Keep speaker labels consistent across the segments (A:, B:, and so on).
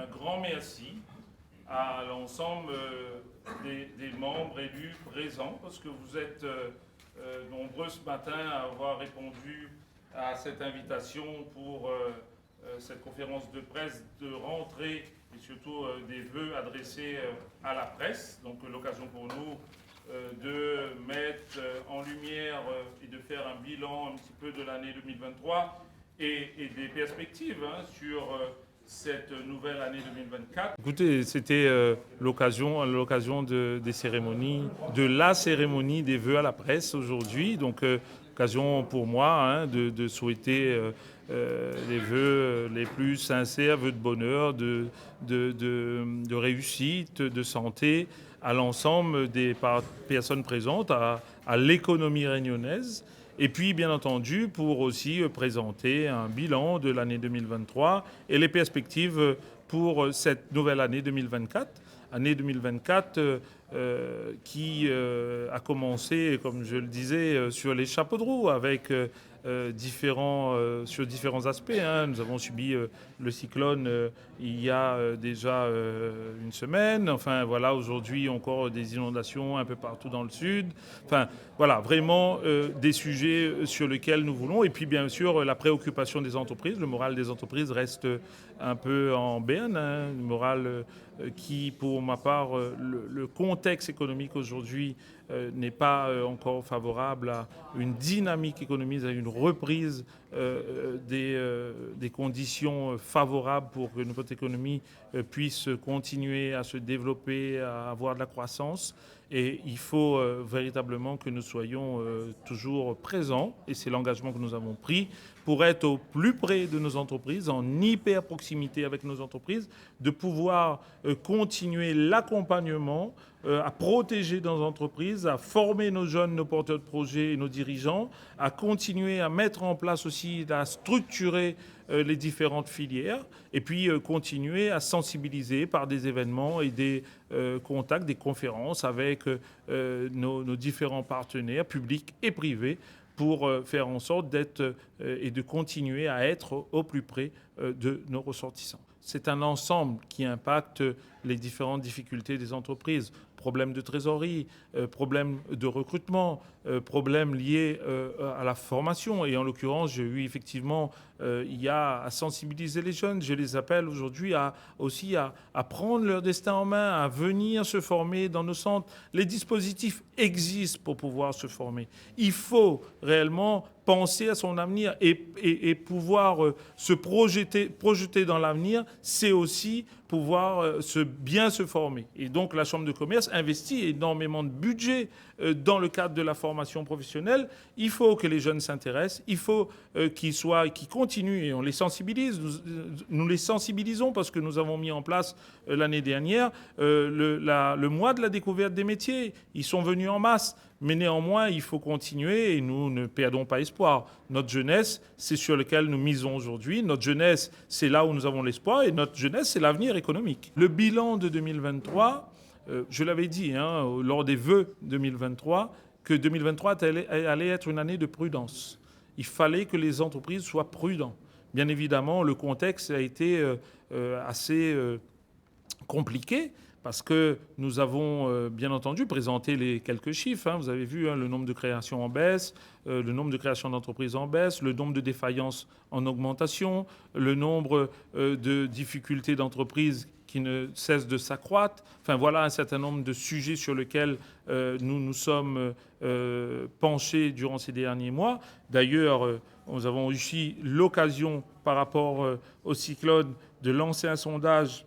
A: un grand merci à l'ensemble des membres élus présents, parce que vous êtes nombreux ce matin à avoir répondu à cette invitation pour cette conférence de presse de rentrée et surtout des vœux adressés à la presse. Donc l'occasion pour nous de mettre en lumière et de faire un bilan un petit peu de l'année 2023 et des perspectives sur cette nouvelle année 2024. Écoutez, c'était l'occasion des cérémonies, de la cérémonie des vœux à la presse aujourd'hui. Donc, occasion pour moi de souhaiter les vœux les plus sincères, vœux de bonheur, de réussite, de santé à l'ensemble des personnes présentes, à l'économie réunionnaise. Et puis, bien entendu, pour aussi présenter un bilan de l'année 2023 et les perspectives pour cette nouvelle année 2024. Année 2024 qui a commencé, comme je le disais, sur les chapeaux de roue avec sur différents aspects. Nous avons subi le cyclone il y a déjà une semaine. Enfin, voilà, aujourd'hui encore des inondations un peu partout dans le sud. Enfin, voilà, vraiment des sujets sur lesquels nous voulons. Et puis, bien sûr, la préoccupation des entreprises. Le moral des entreprises reste un peu en berne. Le moral qui, pour ma part, le contexte économique aujourd'hui n'est pas encore favorable à une dynamique économique, à une reprise des conditions favorables pour que notre économie puisse continuer à se développer, à avoir de la croissance. Et il faut véritablement que nous soyons toujours présents, et c'est l'engagement que nous avons pris, pour être au plus près de nos entreprises, en hyper proximité avec nos entreprises, de pouvoir continuer l'accompagnement, à protéger nos entreprises, à former nos jeunes, nos porteurs de projets et nos dirigeants, à continuer à mettre en place aussi, à structurer les différentes filières et puis continuer à sensibiliser par des événements et des contacts, des conférences avec nos différents partenaires publics et privés pour faire en sorte d'être et de continuer à être au plus près de nos ressortissants. C'est un ensemble qui impacte les différentes difficultés des entreprises. Problèmes de trésorerie, problèmes de recrutement, problèmes liés à la formation. Et en l'occurrence, j'ai eu effectivement, il y a à sensibiliser les jeunes. Je les appelle aujourd'hui aussi à prendre leur destin en main, à venir se former dans nos centres. Les dispositifs existent pour pouvoir se former. Il faut réellement penser à son avenir et pouvoir se projeter dans l'avenir, c'est aussi pouvoir bien se former. Et donc la Chambre de commerce investit énormément de budget dans le cadre de la formation professionnelle. Il faut que les jeunes s'intéressent, il faut qu'ils continuent et on les sensibilise. Nous les sensibilisons parce que nous avons mis en place l'année dernière le mois de la découverte des métiers. Ils sont venus en masse. Mais néanmoins, il faut continuer et nous ne perdons pas espoir. Notre jeunesse, c'est sur lequel nous misons aujourd'hui. Notre jeunesse, c'est là où nous avons l'espoir et notre jeunesse, c'est l'avenir économique. Le bilan de 2023, je l'avais dit lors des vœux 2023, que 2023 allait être une année de prudence. Il fallait que les entreprises soient prudentes. Bien évidemment, le contexte a été assez compliqué. Parce que nous avons bien entendu présenté les quelques chiffres. Vous avez vu le nombre de créations en baisse, le nombre de créations d'entreprises en baisse, le nombre de défaillances en augmentation, le nombre de difficultés d'entreprises qui ne cessent de s'accroître. Enfin voilà un certain nombre de sujets sur lesquels nous nous sommes penchés durant ces derniers mois. D'ailleurs, nous avons eu l'occasion par rapport au cyclone de lancer un sondage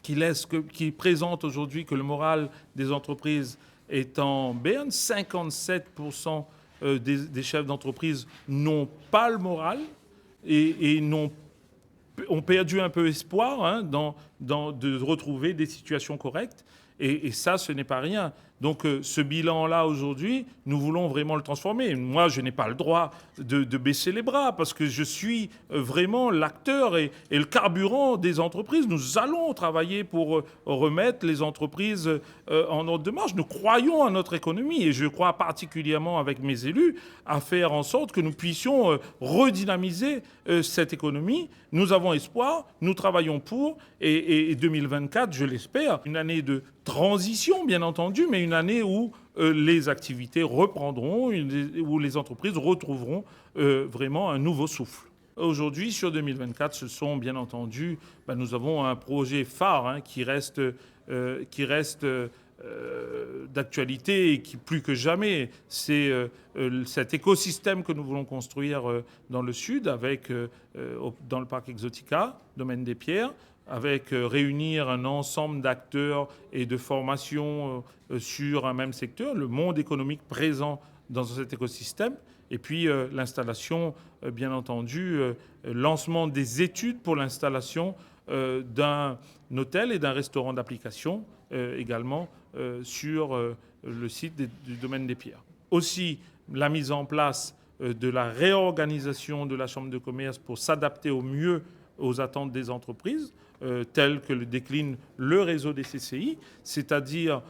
A: qui présente aujourd'hui que le moral des entreprises est en berne. 57% des chefs d'entreprise n'ont pas le moral et ont perdu un peu espoir de retrouver des situations correctes. Et ça, ce n'est pas rien. Donc ce bilan-là, aujourd'hui, nous voulons vraiment le transformer. Moi, je n'ai pas le droit de baisser les bras parce que je suis vraiment l'acteur et le carburant des entreprises. Nous allons travailler pour remettre les entreprises en ordre de marche. Nous croyons à notre économie et je crois particulièrement avec mes élus à faire en sorte que nous puissions redynamiser cette économie. Nous avons espoir, nous travaillons pour et 2024, je l'espère, une année de transition, bien entendu, mais une année où les activités reprendront, où les entreprises retrouveront vraiment un nouveau souffle. Aujourd'hui, sur 2024, ce sont bien entendu, nous avons un projet phare qui reste d'actualité et qui, plus que jamais, c'est cet écosystème que nous voulons construire dans le sud, avec, dans le parc Exotica, domaine des pierres, avec réunir un ensemble d'acteurs et de formations sur un même secteur, le monde économique présent dans cet écosystème, et puis l'installation, bien entendu, lancement des études pour l'installation d'un hôtel et d'un restaurant d'application également sur le site du domaine des pierres. Aussi, la mise en place de la réorganisation de la Chambre de commerce pour s'adapter au mieux aux attentes des entreprises, telles que le décline le réseau des CCI, c'est-à-dire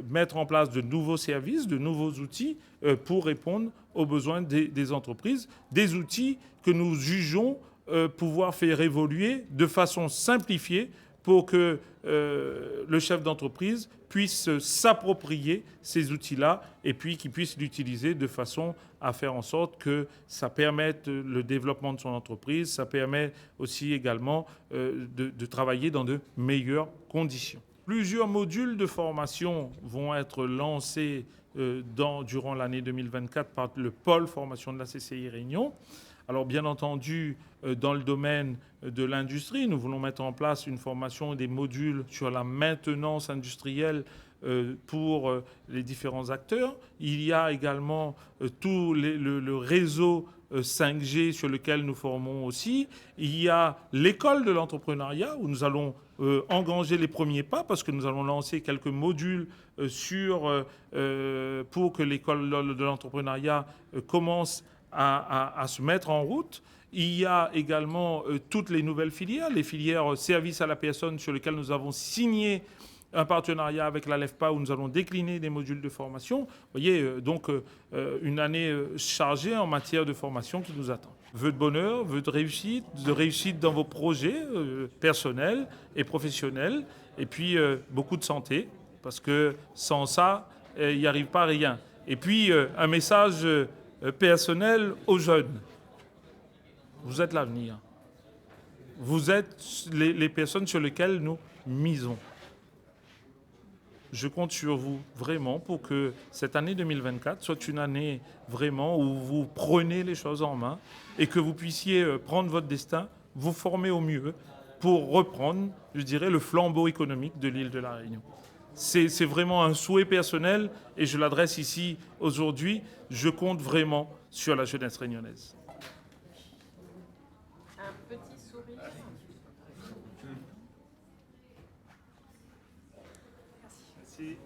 A: mettre en place de nouveaux services, de nouveaux outils pour répondre aux besoins des entreprises, des outils que nous jugeons pouvoir faire évoluer de façon simplifiée pour que le chef d'entreprise puisse s'approprier ces outils-là et puis qu'il puisse l'utiliser de façon à faire en sorte que ça permette le développement de son entreprise, ça permet aussi également de travailler dans de meilleures conditions. Plusieurs modules de formation vont être lancés durant l'année 2024 par le pôle formation de la CCI Réunion. Alors bien entendu, dans le domaine de l'industrie, nous voulons mettre en place une formation et des modules sur la maintenance industrielle pour les différents acteurs. Il y a également tout le réseau 5G sur lequel nous formons aussi. Il y a l'école de l'entrepreneuriat où nous allons engranger les premiers pas parce que nous allons lancer quelques modules pour que l'école de l'entrepreneuriat commence à se mettre en route. Il y a également toutes les nouvelles filières, les filières services à la personne sur lesquelles nous avons signé un partenariat avec la LEFPA où nous allons décliner des modules de formation. Vous voyez, donc une année chargée en matière de formation qui nous attend. Vœux de bonheur, vœux de réussite dans vos projets personnels et professionnels, et puis beaucoup de santé, parce que sans ça, il n'y arrive pas à rien. Et puis un message personnel aux jeunes. Vous êtes l'avenir. Vous êtes les personnes sur lesquelles nous misons. Je compte sur vous vraiment pour que cette année 2024 soit une année vraiment où vous prenez les choses en main et que vous puissiez prendre votre destin, vous former au mieux pour reprendre, je dirais, le flambeau économique de l'île de la Réunion. C'est vraiment un souhait personnel et je l'adresse ici aujourd'hui. Je compte vraiment sur la jeunesse réunionnaise.
B: Un petit sourire.
A: Merci.